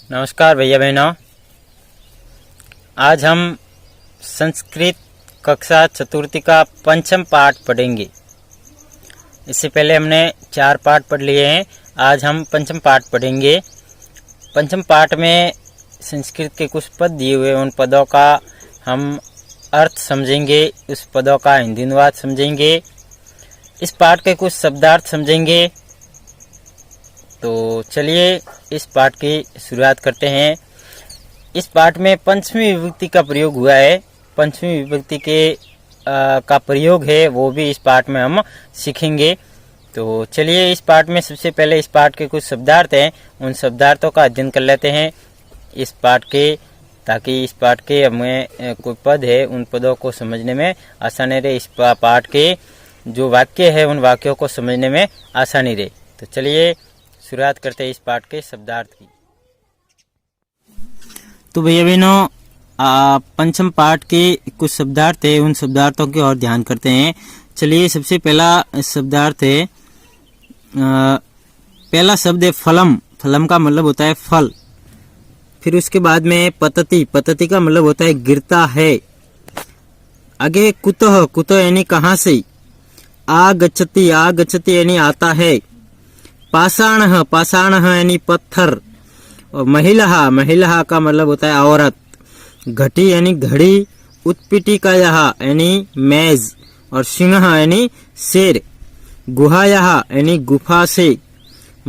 नमस्कार भैया बहनों, आज हम संस्कृत कक्षा चतुर्थी का पंचम पाठ पढ़ेंगे। इससे पहले हमने 4 पाठ पढ़ लिए हैं। आज हम पंचम पाठ पढ़ेंगे। पंचम पाठ में संस्कृत के कुछ पद दिए हुए, उन पदों का हम अर्थ समझेंगे, उस पदों का हिंदी अनुवाद समझेंगे, इस पाठ के कुछ शब्दार्थ समझेंगे। तो चलिए इस पाठ की शुरुआत करते हैं। इस पाठ में पंचमी विभक्ति का प्रयोग हुआ है। पंचमी विभक्ति के का प्रयोग है, वो भी इस पाठ में हम सीखेंगे। तो चलिए इस पाठ में सबसे पहले इस पाठ के कुछ शब्दार्थ हैं, उन शब्दार्थों का अध्ययन कर लेते हैं इस पाठ के, ताकि इस पाठ के हमें कोई पद है उन पदों को समझने में आसानी रहे। इस पाठ के जो वाक्य है उन वाक्यों को समझने में आसानी रहे। तो चलिए शुरुआत करते हैं इस पाठ के शब्दार्थ की। तो भैया बहनों, पंचम पाठ के कुछ शब्दार्थ है, उन शब्दार्थों की ओर ध्यान करते हैं। चलिए सबसे पहला शब्दार्थ है, पहला शब्द है फलम। फलम का मतलब होता है फल। फिर उसके बाद में पतति। पतति का मतलब होता है गिरता है। आगे कुतः। कुतः यानी कहाँ से। आगच्छति। आगच्छति यानी आता है। पाषाणः। पाषाणः यानी पत्थर। और महिला। महिला का मतलब होता है औरत। घटी यानी घड़ी। उत्पीठिकायाः यानी मेज। और सिंह यानी शेर। गुहायाः यानी गुफा से।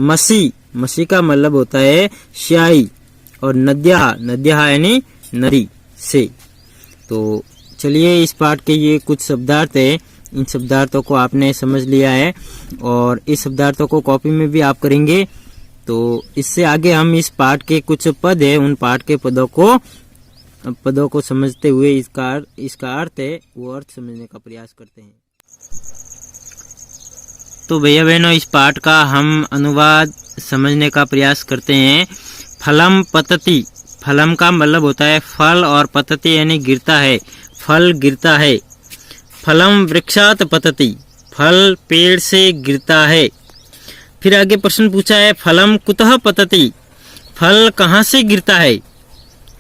मसी। मसी का मतलब होता है स्याही। और नद्याः। नद्याः यानी नदी से। तो चलिए इस पाठ के ये कुछ शब्दार्थ है, इन शब्दार्थों को आपने समझ लिया है और इस शब्दार्थों को कॉपी में भी आप करेंगे। तो इससे आगे हम इस पाठ के कुछ पद है, उन पाठ के पदों को समझते हुए इसका अर्थ है वो अर्थ समझने का प्रयास करते हैं। तो भैया बहनों, इस पाठ का हम अनुवाद समझने का प्रयास करते हैं। फलम पतति। फलम का मतलब होता है फल और पतति यानी गिरता है, फल गिरता है। फलम वृक्षात पतति। फल पेड़ से गिरता है। फिर आगे प्रश्न पूछा है फलम कुतः पतति। फल कहाँ से गिरता है।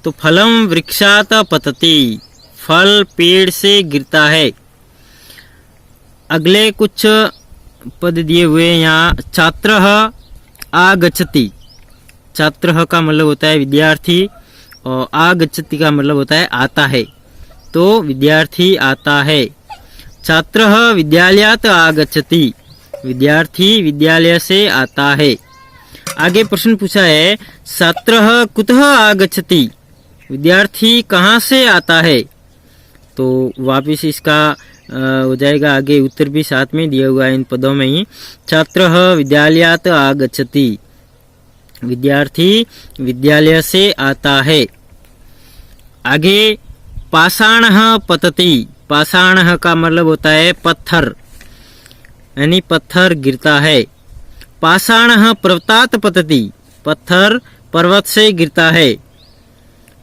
तो फलम वृक्षात पतति। फल पेड़ से गिरता है। अगले कुछ पद दिए हुए यहाँ। छात्रः आगच्छति। छात्रः का मतलब होता है विद्यार्थी और आगच्छति का मतलब होता है आता है। तो विद्यार्थी आता है। छात्रः विद्यालयात् आगच्छति। विद्यार्थी विद्यालय से आता है। आगे प्रश्न पूछा है छात्रः कुतः आगच्छति। विद्यार्थी कहाँ से आता है। तो वापिस इसका हो जाएगा आगे उत्तर भी साथ में दिया हुआ है इन पदों में ही। छात्रः विद्यालयात् आगच्छति। विद्यार्थी विद्यालय से आता है। आगे पाषाणः पतति। पाषाणः का मतलब होता है पत्थर, यानी पत्थर गिरता है। पाषाणः पर्वतात् पतति। पत्थर पर्वत से गिरता है।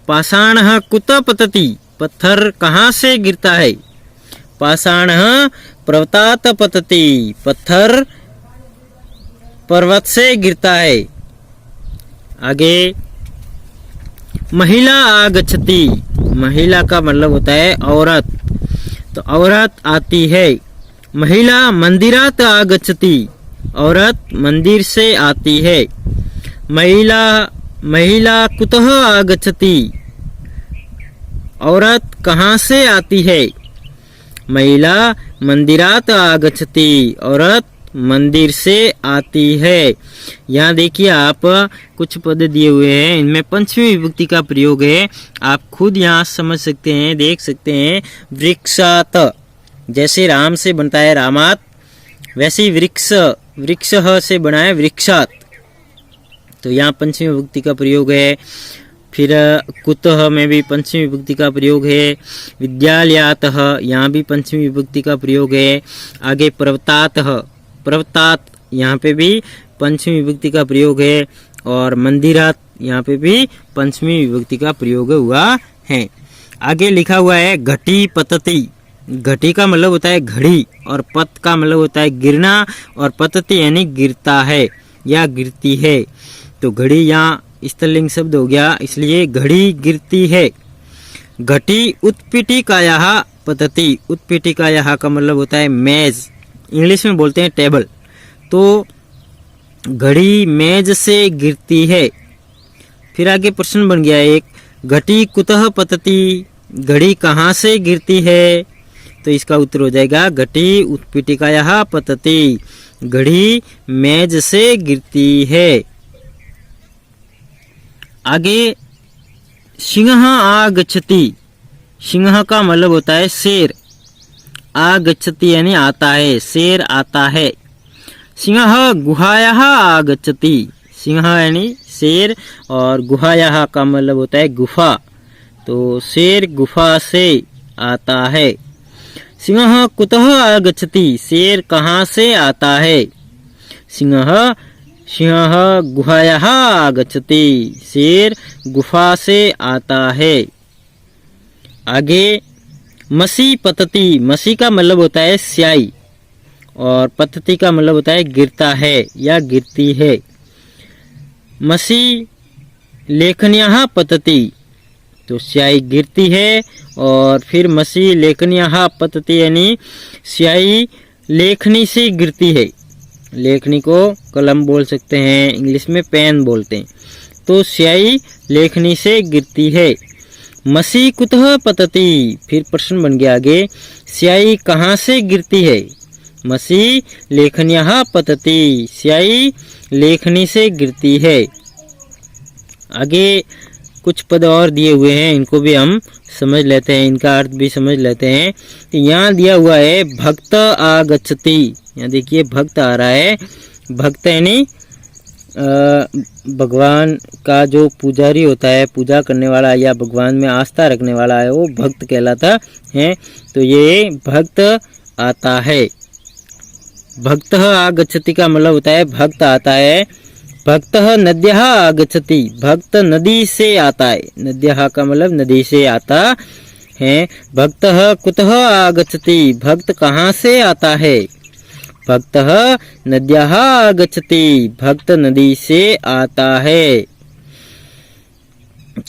पाषाणः कुतः पतति। पत्थर कहाँ से गिरता है। पाषाणः पर्वतात् पतति। पत्थर पर्वत से गिरता है। आगे महिला आगच्छति। महिला का मतलब होता है औरत, तो औरत आती है। महिला मंदिरात् आगच्छति। औरत मंदिर से आती है। महिला कुतः आगच्छति। औरत कहाँ से आती है। महिला मंदिरात् आगच्छति। औरत मंदिर से आती है। यहाँ देखिए आप कुछ पद दिए हुए हैं, इनमें पंचमी विभक्ति का प्रयोग है। आप खुद यहाँ समझ सकते हैं, देख सकते हैं। वृक्षात, जैसे राम से बनता है रामात, वैसे ही वृक्ष से बना है वृक्षात। तो यहाँ पंचमी विभक्ति का प्रयोग है। फिर कुतः में भी पंचमी विभक्ति का प्रयोग है। विद्यालयातः, यहाँ भी पंचमी विभक्ति का प्रयोग है। आगे पर्वतातः, पर्वतात यहाँ पे भी पंचमी विभक्ति का प्रयोग है। और मंदिरात, यहाँ पे भी पंचमी विभक्ति का प्रयोग हुआ है। आगे लिखा हुआ है घटी पतति। घटी का मतलब होता है घड़ी और पत का मतलब होता है गिरना और पतति यानी गिरता है या गिरती है। तो घड़ी यहाँ स्त्रीलिंग शब्द हो गया, इसलिए घड़ी गिरती है। घटी उत्पीठिकायाः पतति। उत्पीठिकायाः का मतलब होता है मेज, इंग्लिश में बोलते हैं टेबल। तो घड़ी मेज से गिरती है। फिर आगे प्रश्न बन गया एक, घटी कुतः पतति। घड़ी कहाँ से गिरती है? तो इसका उत्तर हो जाएगा घटी उत्पीठिकायाः पतति। घड़ी मेज से गिरती है। आगे सिंह आगच्छति। सिंह का मतलब होता है शेर। आगच्छति यानी आता है, शेर आता है। सिंह गुहायाः आगच्छति। सिंह यानी शेर और गुहायाः का मतलब होता है गुफा। तो शेर गुफा से आता है। सिंह कुतः आगच्छति। शेर कहाँ से आता है? सिंह गुहायाः आगच्छति। शेर गुफा से आता है। आगे मसी पतति। मसी का मतलब होता है स्याही और पतति का मतलब होता है गिरता है या गिरती है। मसी लेखन्याः पतति। तो स्याही गिरती है और फिर मसी लेखन्याः पतति यानी स्याही लेखनी से गिरती है। लेखनी को कलम बोल सकते हैं, इंग्लिश में पेन बोलते हैं। तो स्याही लेखनी से गिरती है। मसी कुतः पतति। फिर प्रश्न बन गया आगे, स्याही कहाँ से गिरती है? मसी लेखन्याः पतति। स्याही लेखनी से गिरती है। आगे कुछ पद और दिए हुए हैं, इनको भी हम समझ लेते हैं, इनका अर्थ भी समझ लेते हैं। तो यहाँ दिया हुआ है भक्त आगच्छति। यहाँ देखिए भक्त आ रहा है। भक्त यानी भगवान का जो पुजारी होता है, पूजा करने वाला या भगवान में आस्था रखने वाला है, वो भक्त कहलाता है। तो ये भक्त आता है। भक्त आगच्छति का मतलब होता है भक्त आता है। भक्त नद्यः आगच्छति। भक्त नदी से आता है। नद्यः का मतलब नदी से आता है। भक्त कुतः आगच्छति। भक्त कहाँ से आता है? भक्त नद्यः आगच्छति। भक्त नदी से आता है।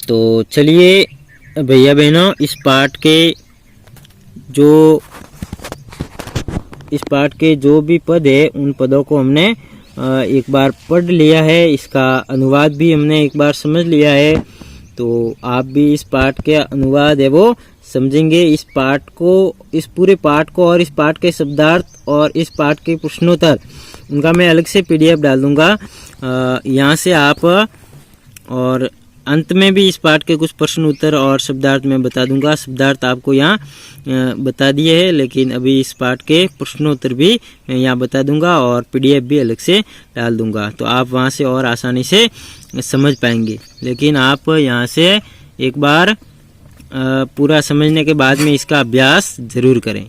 तो चलिए भैया बहनों, इस पाठ के जो भी पद है उन पदों को हमने एक बार पढ़ लिया है। इसका अनुवाद भी हमने एक बार समझ लिया है। तो आप भी इस पाठ के अनुवाद है वो समझेंगे। इस पूरे पाठ को और इस पाठ के शब्दार्थ और इस पाठ के प्रश्नोत्तर, उनका मैं अलग से PDF डाल दूंगा यहाँ से आप। और अंत में भी इस पाठ के कुछ प्रश्न उत्तर और शब्दार्थ मैं बता दूंगा। शब्दार्थ आपको यहाँ बता दिए हैं, लेकिन अभी इस पाठ के प्रश्नोत्तर भी मैं यहाँ बता दूंगा और PDF भी अलग से डाल दूंगा। तो आप वहाँ से और आसानी से समझ पाएंगे। लेकिन आप यहाँ से एक बार पूरा समझने के बाद में इसका अभ्यास जरूर करें।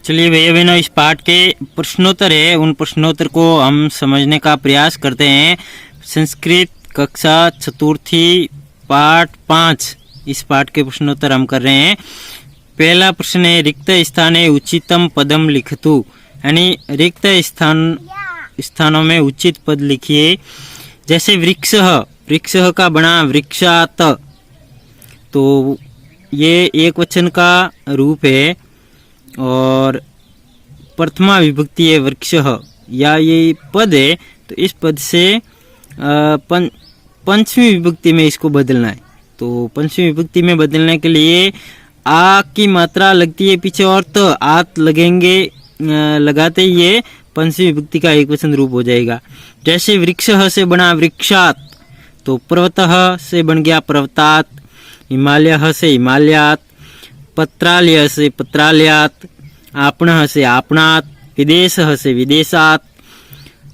चलिए भैया बहनों, इस पाठ के प्रश्नोत्तर है, उन प्रश्नोत्तर को हम समझने का प्रयास करते हैं। संस्कृत कक्षा चतुर्थी पाठ 5, इस पाठ के प्रश्नोत्तर हम कर रहे हैं। पहला प्रश्न है, रिक्त स्थाने उचितम पदम लिखतु। यानी रिक्त स्थानों में उचित पद लिखिए। जैसे वृक्ष का बना वृक्षात, तो ये एक वचन का रूप है और प्रथमा विभक्ति है वृक्षः, या ये पद है। तो इस पद से पंचमी विभक्ति में इसको बदलना है। तो पंचमी विभक्ति में बदलने के लिए आ की मात्रा लगती है पीछे और तो आत लगेंगे, लगाते ही ये पंचमी विभक्ति का एक वचन रूप हो जाएगा। जैसे वृक्षः से बना वृक्षात, तो पर्वतः से बन गया पर्वतात, हिमालयः से हिमालयात, पत्रालय से पत्रालयात, आपणः से आपणात, विदेशः से विदेशात।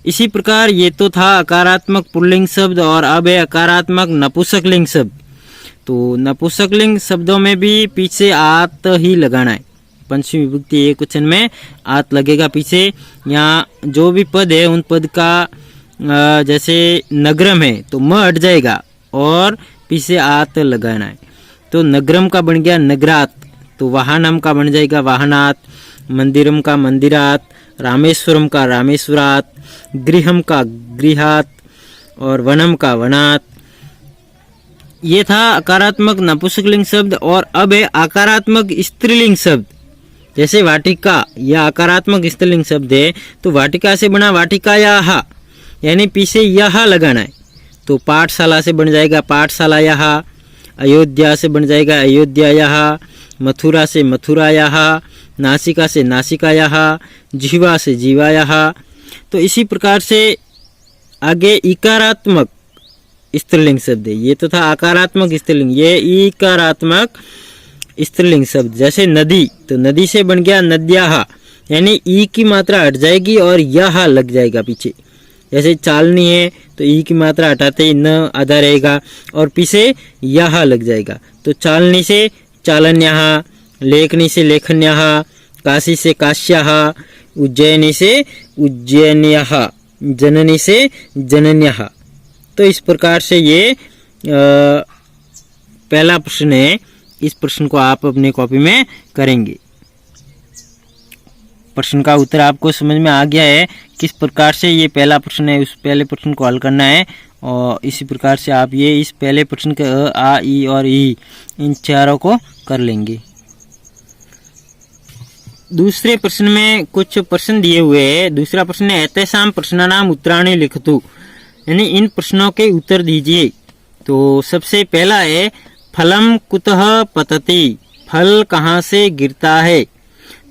इसी प्रकार ये तो था अकारात्मक पुल्लिंग शब्द और अब है अकारात्मक नपुंसकलिंग शब्द। तो नपुंसकलिंग शब्दों में भी पीछे आत ही लगाना है। पंचमी विभक्ति एक वचन में आत लगेगा पीछे। यहाँ जो भी पद है उन पद का जैसे नगरम है तो म हट जाएगा और पीछे आत लगाना है। तो नगरम का बन गया नगरात, तो वाहनम का बन जाएगा वाहनात, मंदिरम का मंदिरात, रामेश्वरम का रामेश्वरात, गृहम का गृहात और वनम का वनात। ये था आकारात्मक नपुंसकलिंग शब्द। और अब है आकारात्मक स्त्रीलिंग शब्द। जैसे वाटिका, यह आकारात्मक स्त्रीलिंग शब्द है, तो वाटिका से बना वाटिकायाः, यानी पीछे यह लगाना है, तो पाठशाला से बन जाएगा पाठशालायाः, अयोध्या से बन जाएगा अयोध्यायाः, मथुरा से मथुरायाः, नासिका से नासिकायाः, जिह्वा से जीवायाः। तो इसी प्रकार से आगे इकारात्मक स्त्रीलिंग शब्द है। ये तो था आकारात्मक स्त्रीलिंग, ये इकारात्मक स्त्रीलिंग शब्द। जैसे नदी, तो नदी से बन गया नद्याः, यानी ई की मात्रा हट जाएगी और यह लग जाएगा पीछे। जैसे चालनी है तो ई की मात्रा हटाते ही न आधा रहेगा और पीछे यह लग जाएगा। तो चालनी से चालन्याः, लेखनी से लेखन्याः, काशी से काश्याः, उज्जैनी से उज्जैन्याः, जननी से जनन्याः। तो इस प्रकार से ये पहला प्रश्न है। इस प्रश्न को आप अपनी कॉपी में करेंगे। प्रश्न का उत्तर आपको समझ में आ गया है किस प्रकार से ये पहला प्रश्न है, उस पहले प्रश्न को हल करना है। और इसी प्रकार से आप ये इस पहले प्रश्न के अ, आ, ई और ई इन चारों को कर लेंगे। दूसरे प्रश्न में कुछ प्रश्न दिए हुए हैं। दूसरा प्रश्न है एतेषां प्रश्नानाम् उत्तराणि लिखतु, यानी इन प्रश्नों के उत्तर दीजिए। तो सबसे पहला है फलम कुतः पतति, फल कहाँ से गिरता है।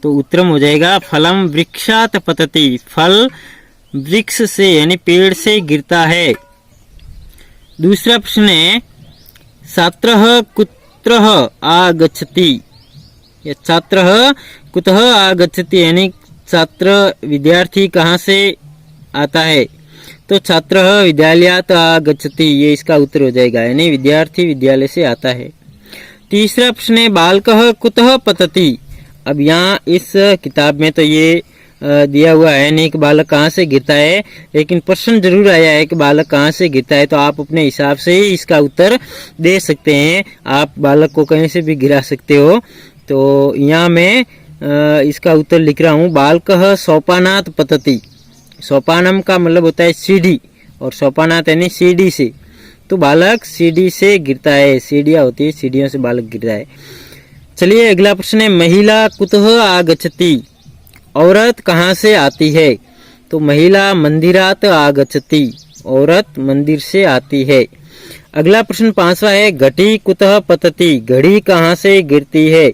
तो उत्तर हो जाएगा फलम वृक्षात पतति, फल वृक्ष से यानी पेड़ से गिरता है। दूसरा प्रश्न है छात्रः कुत्रः आगच्छति, या छात्रः कुतः आगच्छति, यानी छात्र विद्यार्थी कहाँ से आता है। तो छात्रः विद्यालयात् आगच्छति, ये इसका उत्तर हो जाएगा, यानी विद्यार्थी विद्यालय से आता है। तीसरा प्रश्न है बालकः कुतः पतति। अब यहाँ इस किताब में तो ये दिया हुआ है नहीं कि बालक कहाँ से गिरता है, लेकिन प्रश्न जरूर आया है कि बालक कहाँ से गिरता है। तो आप अपने हिसाब से ही इसका उत्तर दे सकते हैं। आप बालक को कहीं से भी गिरा सकते हो। तो यहाँ मैं इसका उत्तर लिख रहा हूँ बालकः सोपानात् पतति। सोपानम का मतलब होता है सीढ़ी और सोपानात् यानी सीढ़ी से। तो बालक सीढ़ी से गिरता है, सीढ़ियाँ होती है, सीढ़ियों से बालक गिरता है। चलिए अगला प्रश्न है महिला कुतः आगच्छति, औरत कहाँ से आती है। तो महिला मंदिरात आगच्छति, औरत मंदिर से आती है। अगला प्रश्न पांचवा है घटी कुतः पतति, घड़ी कहाँ से गिरती है।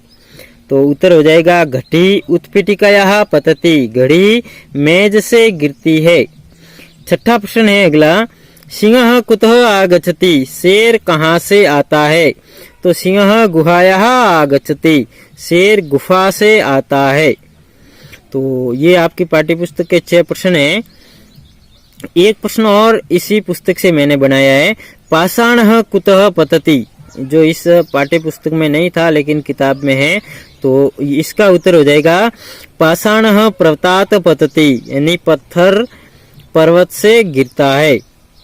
तो उत्तर हो जाएगा घटी उत्पीठिकायाः पतति, घड़ी मेज से गिरती है। छठा प्रश्न है अगला सिंहः कुतः आगच्छति, शेर कहाँ से आता है। तो सिंहः गुहायाः आगच्छति, शेर गुफा से आता है। तो ये आपकी पाठ्यपुस्तक के 6 प्रश्न हैं। एक प्रश्न और इसी पुस्तक से मैंने बनाया है पाषाणः कुतः पतति, जो इस पाठ्य पुस्तक में नहीं था लेकिन किताब में है। तो इसका उत्तर हो जाएगा पाषाणः पर्वतात् पतति, यानी पत्थर पर्वत से गिरता है।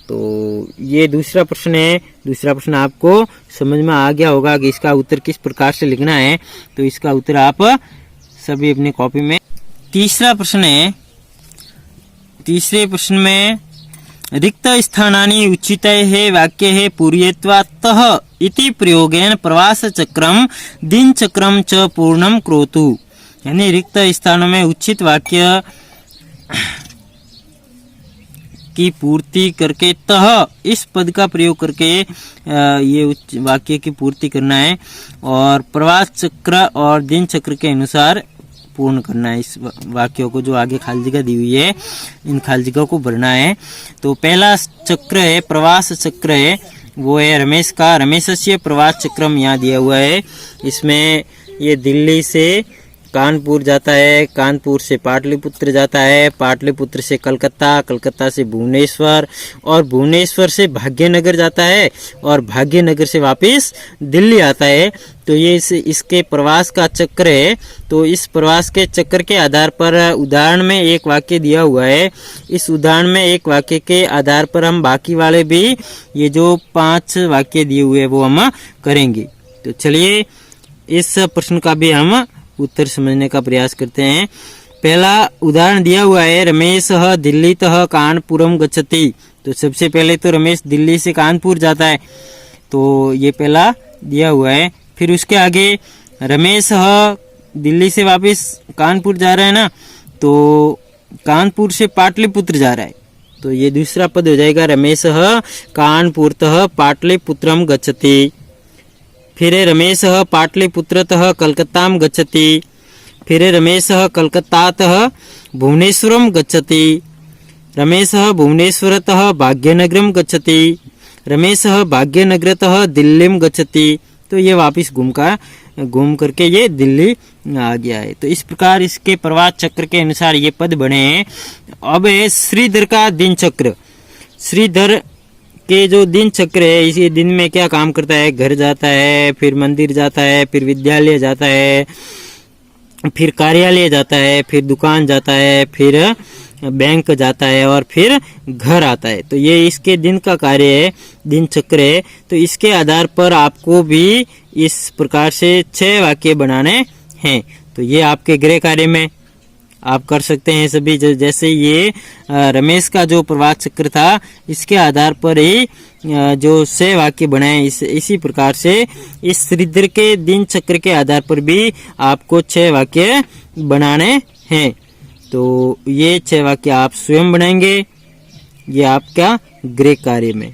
तो ये दूसरा प्रश्न है। दूसरा प्रश्न आपको समझ में आ गया होगा कि इसका उत्तर किस प्रकार से लिखना है। तो इसका उत्तर आप सभी अपनी कॉपी में। तीसरा प्रश्न है, तीसरे प्रश्न में रिक्त स्थानानि उचितैः वाक्यैः पूरयित्वातः इति प्रयोगेन प्रवास चक्रम दिन चक्रम च पूर्णम करोतु, यानी रिक्त स्थानों में उचित वाक्य की पूर्ति करके तह इस पद का प्रयोग करके ये वाक्य की पूर्ति करना है और प्रवास चक्र और दिन चक्र के अनुसार पूर्ण करना है। इस वाक्यों को जो आगे खाली जगह दी हुई है इन खाली जगह को भरना है। तो पहला चक्र है प्रवास चक्र है, वो है रमेश का। रमेशस्य प्रवास चक्रम यहाँ दिया हुआ है। इसमें ये दिल्ली से कानपुर जाता है, कानपुर से पाटलिपुत्र जाता है, पाटलिपुत्र से कलकत्ता, कलकत्ता से भुवनेश्वर और भुवनेश्वर से भाग्यनगर जाता है और भाग्यनगर से वापस दिल्ली आता है। तो ये इसके प्रवास का चक्र है। तो इस प्रवास के चक्र के आधार पर उदाहरण में एक वाक्य दिया हुआ है। इस उदाहरण में एक वाक्य के आधार पर हम बाकी वाले भी ये जो 5 वाक्य दिए हुए हैं वो हम करेंगे। तो चलिए इस प्रश्न का भी हम उत्तर समझने का प्रयास करते हैं। पहला उदाहरण दिया हुआ है, रमेशः दिल्लीतः कानपुरम गच्छति। तो सबसे पहले तो रमेश दिल्ली से कानपुर जाता है, तो ये पहला दिया हुआ है। फिर उसके आगे रमेशः दिल्ली से वापस कानपुर जा रहा है ना, तो कानपुर से पाटलिपुत्र जा रहा है, तो ये दूसरा पद हो जाएगा, रमेशः कानपुरतः पाटलिपुत्रम गच्छति। फिर रमेशः पाटलिपुत्रतः कलकत्ताम गच्छति। फिर रमेशः कलकत्तातः भुवनेश्वरम गच्छति। रमेशः भुवनेश्वरतः भाग्यनगरम गच्छति। रमेशः भाग्यनगरतः दिल्लीम गच्छति। तो ये वापस घूम करके ये दिल्ली आ गया है। तो इस प्रकार इसके प्रवास चक्र के अनुसार ये पद बने हैं। अब है श्रीधर का दिन चक्र। श्रीधर के जो दिन चक्र है, इसी दिन में क्या काम करता है, घर जाता है, फिर मंदिर जाता है, फिर विद्यालय जाता है, फिर कार्यालय जाता है, फिर दुकान जाता है, फिर बैंक जाता है और फिर घर आता है। तो ये इसके दिन का कार्य है, दिन चक्र है। तो इसके आधार पर आपको भी इस प्रकार से 6 वाक्य बनाने हैं। तो ये आपके गृह कार्य में आप कर सकते हैं सभी। जैसे ये रमेश का जो प्रवास चक्र था, इसके आधार पर ही जो 6 वाक्य बनाए, इसी प्रकार से इस श्रीधर के दिन चक्र के आधार पर भी आपको 6 वाक्य बनाने हैं। तो ये 6 वाक्य आप स्वयं बनाएंगे, ये आपका गृह कार्य में।